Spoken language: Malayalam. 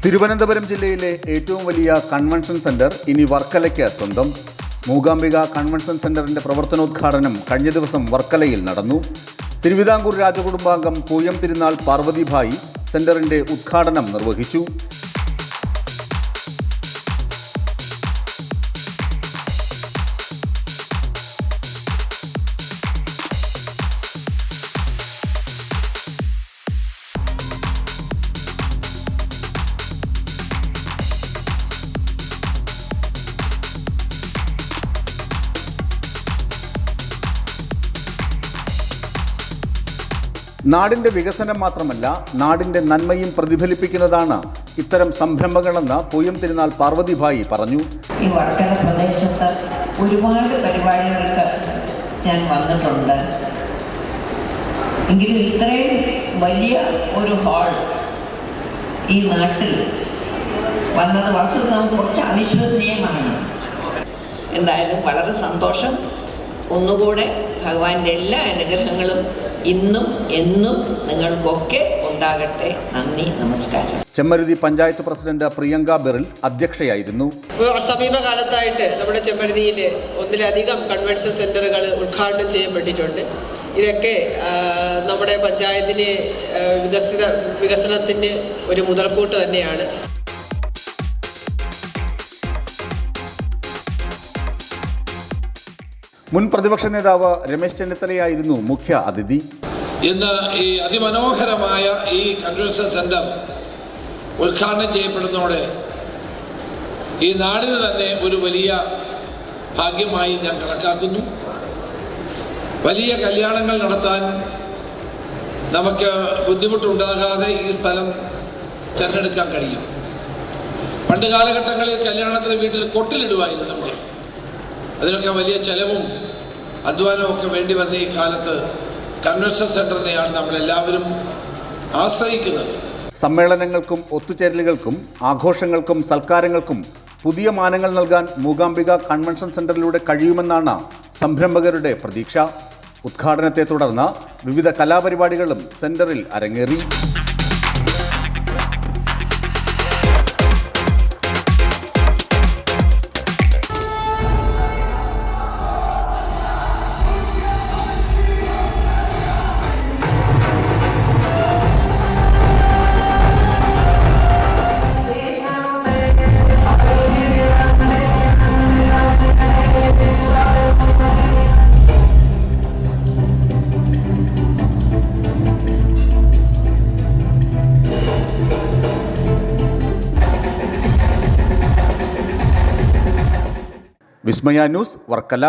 തിരുവനന്തപുരം ജില്ലയിലെ ഏറ്റവും വലിയ കൺവെൻഷൻ സെന്റർ ഇനി വർക്കലയ്ക്ക് സ്വന്തം. മൂകാംബിക കൺവെൻഷൻ സെന്ററിന്റെ പ്രവർത്തനോദ്ഘാടനം കഴിഞ്ഞ ദിവസം വർക്കലയിൽ നടന്നു. തിരുവിതാംകൂർ രാജകുടുംബാംഗം പൂയം തിരുനാൾ പാർവതിഭായി സെന്ററിന്റെ ഉദ്ഘാടനം നിർവഹിച്ചു. നാടിന്റെ വികസനം മാത്രമല്ല, നാടിന്റെ നന്മയും പ്രതിഫലിപ്പിക്കുന്നതാണ് ഇത്തരം സംരംഭങ്ങളെന്ന് പൂയം തിരുനാൾ പാർവതിഭായി പറഞ്ഞു. ഈ വർക്കല പ്രദേശത്ത് ഒരുപാട് പരിപാടികൾക്ക് ഞാൻ വന്നിട്ടുണ്ട്. എങ്കിലും ഇത്രയും വലിയ ഒരു ഹാൾ ഈ നാട്ടിൽ വന്നത് വർഷത്തിൽ നമുക്ക് കുറച്ച് അവിശ്വസനീയമാണ്. എന്തായാലും വളരെ സന്തോഷം. ഒന്നുകൂടെ ഭഗവാന്റെ എല്ലാ അനുഗ്രഹങ്ങളും ഇന്നും എന്നും നിങ്ങൾക്കൊക്കെ ഉണ്ടാകട്ടെ. നന്ദി, നമസ്കാരം. ചെമ്മരുതി പഞ്ചായത്ത് പ്രസിഡന്റ് പ്രിയങ്ക ബെറിൽ അധ്യക്ഷയായിരുന്നു. സമീപകാലത്തായിട്ട് നമ്മുടെ ചെമ്മരുതിയിൽ ഒന്നിലധികം കൺവെൻഷൻ സെന്ററുകൾ ഉദ്ഘാടനം ചെയ്യപ്പെട്ടിട്ടുണ്ട്. ഇതൊക്കെ നമ്മുടെ പഞ്ചായത്തിലെ വികസനത്തിന് ഒരു മുതൽക്കൂട്ട് തന്നെയാണ്. മുൻ പ്രതിപക്ഷ നേതാവ് രമേശ് ചെന്നിത്തലയായിരുന്നു മുഖ്യ അതിഥി. ഇന്ന് ഈ അതിമനോഹരമായ ഈ കൺവെൻഷൻ സെന്റർ ഉദ്ഘാടനം ചെയ്യപ്പെടുന്നതോടെ ഈ നാടിന് തന്നെ ഒരു വലിയ ഭാഗ്യമായി ഞാൻ കണക്കാക്കുന്നു. വലിയ കല്യാണങ്ങൾ നടത്താൻ നമുക്ക് ബുദ്ധിമുട്ടുണ്ടാകാതെ ഈ സ്ഥലം തിരഞ്ഞെടുക്കാൻ കഴിയും. പണ്ട് കാലഘട്ടങ്ങളിൽ കല്യാണത്തിന് വീട്ടിൽ കൊട്ടിലിടുമായിരുന്നു നമ്മൾ. അതിനൊക്കെ വലിയ ചെലവും അധ്വാനവും ഒക്കെ വേണ്ടി വരുന്ന ഈ കാലത്ത് കൺവെൻഷൻ സെന്ററിനെയാണ് നമ്മളെല്ലാവരും ആശ്രയിക്കുന്നത്. സമ്മേളനങ്ങൾക്കും ഒത്തുചേരലുകൾക്കും ആഘോഷങ്ങൾക്കും സൽക്കാരങ്ങൾക്കും പുതിയ മാനങ്ങൾ നൽകാൻ മൂകാംബിക കൺവെൻഷൻ സെന്ററിലൂടെ കഴിയുമെന്നാണ് സംരംഭകരുടെ പ്രതീക്ഷ. ഉദ്ഘാടനത്തെ തുടർന്ന് വിവിധ കലാപരിപാടികളും സെന്ററിൽ അരങ്ങേറി. വിസ്മയ ന്യൂസ്, വർക്കല.